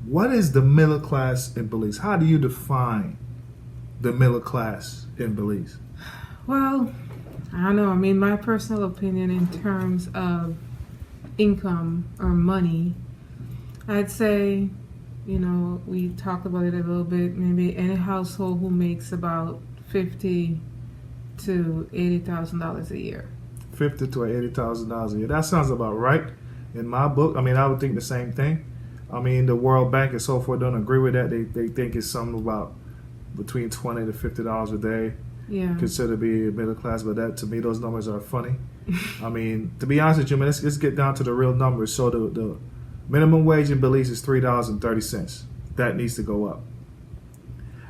What is the middle class in Belize? How do you define the middle class in Belize? Well, I don't know. I mean, my personal opinion in terms of income or money, I'd say, we talked about it a little bit. Maybe any household who makes about $50,000 to $80,000 a year. $50,000 to $80,000 a year. That sounds about right in my book. I mean, I would think the same thing. I mean, the World Bank and so forth don't agree with that. They think it's something about between $20 to $50 a day. Yeah. Considered to be middle class, but that to me, those numbers are funny. I mean, to be honest with you, man, let's get down to the real numbers. So the minimum wage in Belize is $3.30. That needs to go up.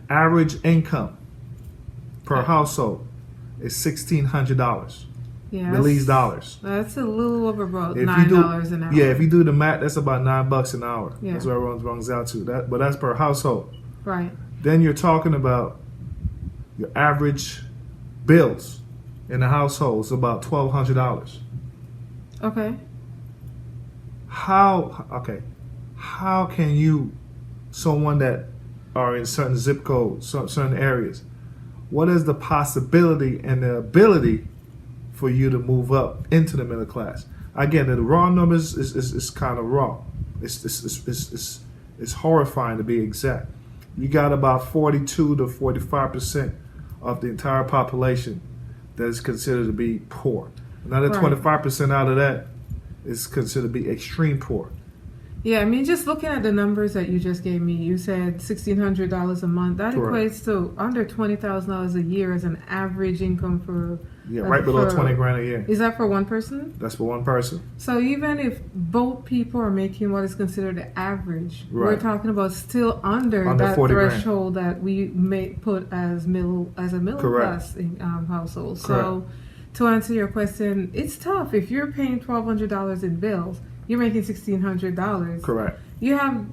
Average income per household is $1,600. Yeah, Belize dollars. That's a little over about $9 an hour. Yeah, if you do the math, that's about $9 an hour. Yeah. That's what everyone runs out to. But that's per household. Right. Then you're talking about your average bills in the household is about $1,200. Okay. How can you, someone that are in certain zip codes, certain areas, what is the possibility and the ability for you to move up into the middle class? Again, the raw numbers is kind of raw. It's horrifying to be exact. You got about 42 to 45% of the entire population that is considered to be poor. Another 25% out of that is considered to be extreme poor. Yeah, I mean, just looking at the numbers that you just gave me, you said $1,600 a month. That Correct. equates to under $20,000 a year as an average income for... right below 20 grand a year. Is that for one person? That's for one person. So even if both people are making what is considered the average, Right. we're talking about still under that 40 grand. threshold that we may put as a middle Correct. class household. Correct. So to answer your question, it's tough. If you're paying $1,200 in bills, you're making $1,600. Correct. You have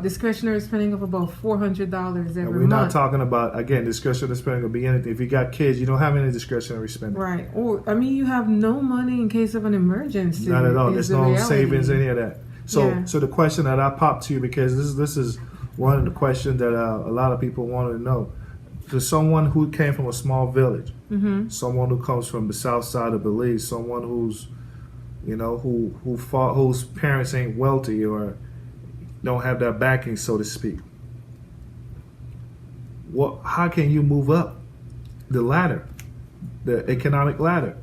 discretionary spending of about $400 every And we're month. not talking about, again, discretionary spending will be anything. If you got kids, you don't have any discretionary spending. Right. Or I mean, you have no money in case of an emergency. Not at all. is There's the no reality. savings, any of that. So, Yeah. so the question that I popped to you, because this is one of the questions that a lot of people wanted to know. To someone who came from a small village, someone who comes from the south side of Belize, someone who's, whose parents ain't wealthy or don't have that backing, so to speak. How can you move up the ladder, the economic ladder?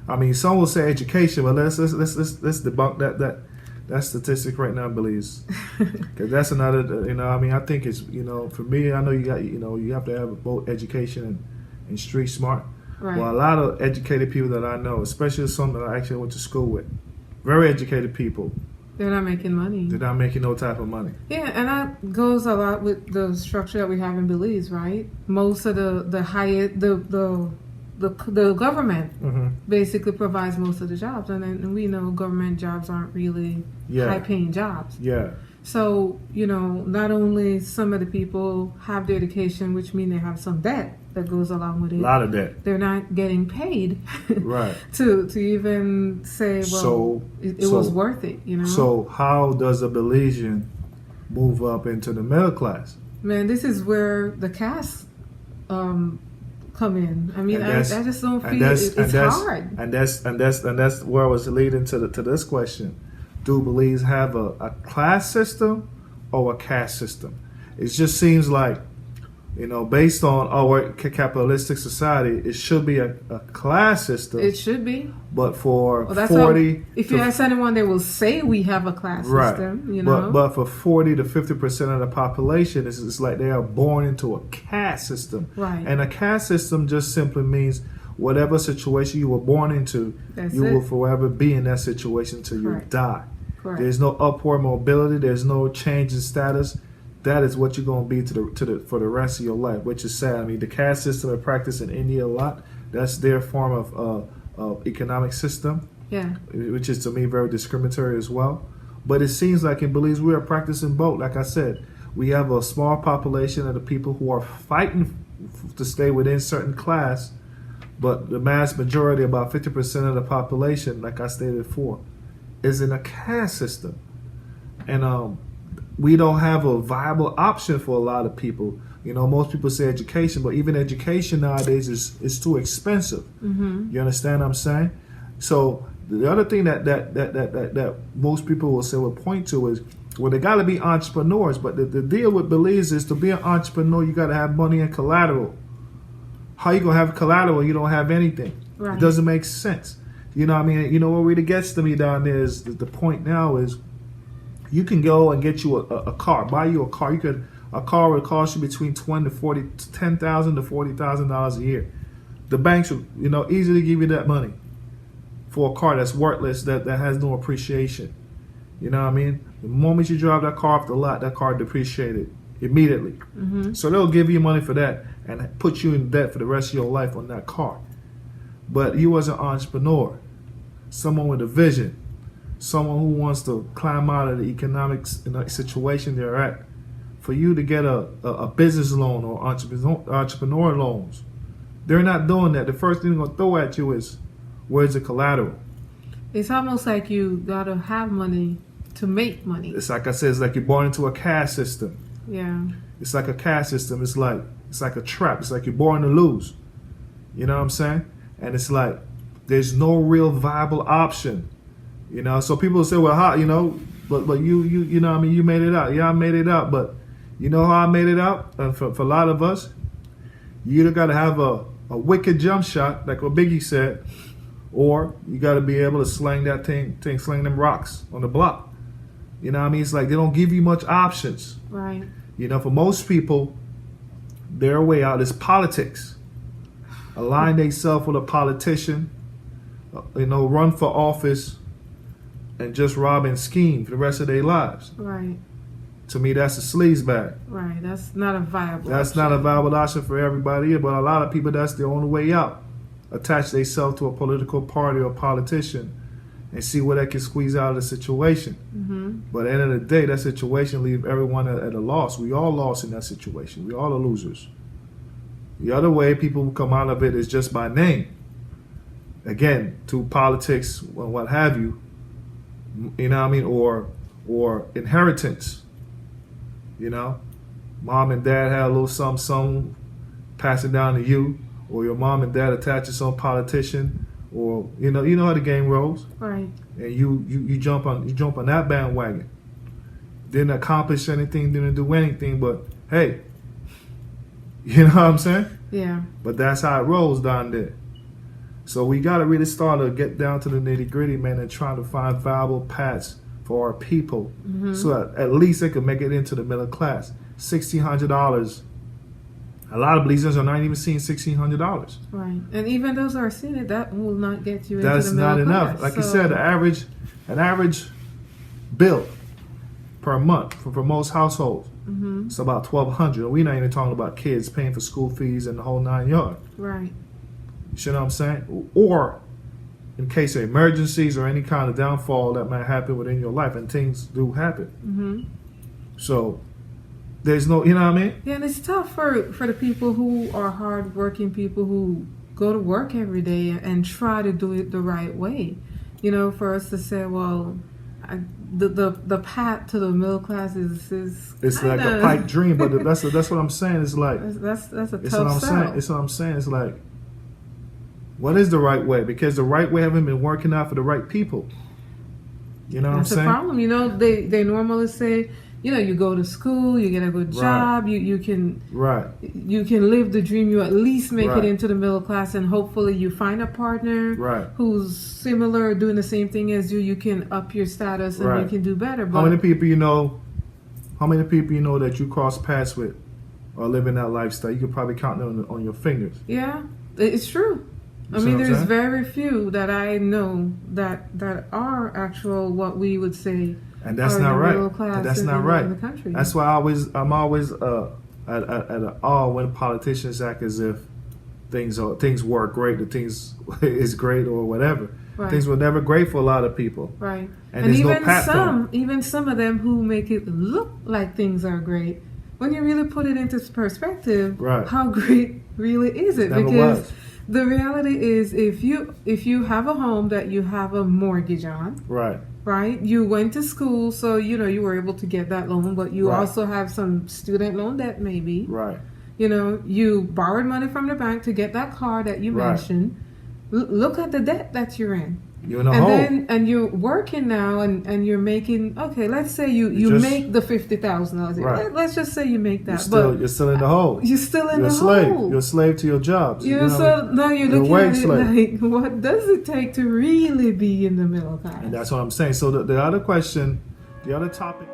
I mean, some will say education, but let's debunk that statistic right now, Belize, because that's another. I think it's for me, I know you have to have both education and street smart. Right. Well, a lot of educated people that I know, especially some that I actually went to school with, very educated people, They're not making money. they're not making no type of money. Yeah, and that goes a lot with the structure that we have in Belize, right? Most of the government basically provides most of the jobs, and we know government jobs aren't really high-paying jobs. Yeah. So not only some of the people have the education, which means they have some debt that goes along with it. A lot of that. They're not getting paid, Right. to even say, well, it was worth it. So how does a Belizean move up into the middle class? Man, this is where the castes come in. I mean, I just don't feel it's hard. And that's where I was leading to this question. Do Belize have a class system or a caste system? It just seems like, based on our capitalistic society, it should be a class system. It should be. But for that's 40, if you ask anyone, they will say we have a class system. But for 40 to 50% of the population, it's like they are born into a caste system. Right. And a caste system just simply means whatever situation you were born into, will forever be in that situation until you die. Correct. There's no upward mobility. There's no change in status. That is what you're going to be for the rest of your life, which is sad. I mean, the caste system is practiced in India a lot. That's their form of economic system, which is to me very discriminatory as well. But it seems like in Belize we are practicing both. Like I said, we have a small population of the people who are fighting to stay within certain class, but the mass majority, about 50% of the population, like I stated before, is in a caste system. And we don't have a viable option for a lot of people. You know, most people say education, but even education nowadays is too expensive. Mm-hmm. You understand what I'm saying? So the other thing that most people will point to is, well, they got to be entrepreneurs. But the deal with Belize is, to be an entrepreneur, you got to have money and collateral. How you gonna have collateral? You don't have anything. Right. It doesn't make sense. You know what I mean? You know what really gets to me down there is the point now is, you can go and get you a car, buy you a car. A car would cost you between $10,000 to $40,000 a year. The banks would, easily give you that money for a car that's worthless, that has no appreciation. You know what I mean? The moment you drive that car off the lot, that car depreciated immediately. Mm-hmm. So they'll give you money for that and put you in debt for the rest of your life on that car. But you as an entrepreneur, someone with a vision, someone who wants to climb out of the economic situation they're at, for you to get a business loan or entrepreneur loans, they're not doing that. The first thing they're going to throw at you is, where's the collateral? It's almost like you got to have money to make money. It's like I said, it's like you're born into a caste system. Yeah. It's like a caste system. It's like a trap. It's like you're born to lose. You know what I'm saying? And it's like there's no real viable option. So people say, well, how, but you know what I mean, you made it out. Yeah, I made it out, but you know how I made it out? For a lot of us, you either got to have a wicked jump shot, like what Biggie said, or you got to be able to sling them rocks on the block. You know what I mean? It's like they don't give you much options. Right. For most people, their way out is politics. Align themselves with a politician, run for office, and just rob and scheme for the rest of their lives. Right. To me, that's a sleaze bag. Right. That's not a viable That's option. not a viable option for everybody, but a lot of people, that's the only way out. Attach themselves to a political party or politician and see what they can squeeze out of the situation. Mm-hmm. But at the end of the day, that situation leaves everyone at a loss. We all lost in that situation. We all are losers. The other way people who come out of it is just by name. Again, to politics and what have you. You know what I mean? Or inheritance. Mom and dad had a little something, pass it down to you, or your mom and dad attach to some politician, or you know how the game rolls. Right. And you jump on that bandwagon. Didn't accomplish anything, didn't do anything, but hey, you know what I'm saying? Yeah. But that's how it rolls down there. So we got to really start to get down to the nitty gritty, man, and try to find viable paths for our people, so that at least they could make it into the middle class. $1,600. A lot of Belizeans are not even seeing $1,600. Right. And even those who are seeing it, that will not get you That's into the middle not class. enough. Like you said, an average bill per month for most households, it's about $1,200. We're not even talking about kids paying for school fees and the whole 9 yards. Right. You know what I'm saying? Or in case of emergencies or any kind of downfall that might happen within your life, and things do happen. Mm-hmm. So there's no, you know what I mean? Yeah, and it's tough for the people who are hardworking people who go to work every day and try to do it the right way. For us to say, well, the path to the middle class is it's like a pipe dream, but that's what I'm saying. It's like that's a it's tough what I'm sell. saying. It's what I'm saying. It's like, what is the right way? Because the right way haven't been working out for the right people. You know what That's I'm saying? the problem. They normally say, you go to school, you get a good job, you can live the dream. You at least make it into the middle class, and hopefully you find a partner who's similar, doing the same thing as you. You can up your status and you can do better. But how many people you know that you cross paths with are living that lifestyle? You could probably count them on your fingers. Yeah, it's true. There's very few that I know that are actual what we would say. And that's not right. And that's not right. In the country. That's why I'm always at awe when politicians act as if things work great, that things is great or whatever. Right. Things were never great for a lot of people. Right. And there's even no platform. even some of them who make it look like things are great, when you really put it into perspective, how great really is it? Never because was. The reality is, if you have a home that you have a mortgage on, right? You went to school, so you were able to get that loan, but you Right. also have some student loan debt, maybe. Right. You borrowed money from the bank to get that car that you Right. mentioned. Look at the debt that you're in. You're in a And hole. then you're working now, and you're making, okay, let's say you just- make the $50,000. Right. Let's just say you make that, You're still in the hole. you're still in You're the a slave. hole. You're a slave to your jobs. You're You know what I mean? now you're You're a looking wage at it slave. like, what does it take to really be in the middle class? And that's what I'm saying. So the other question, the other topic.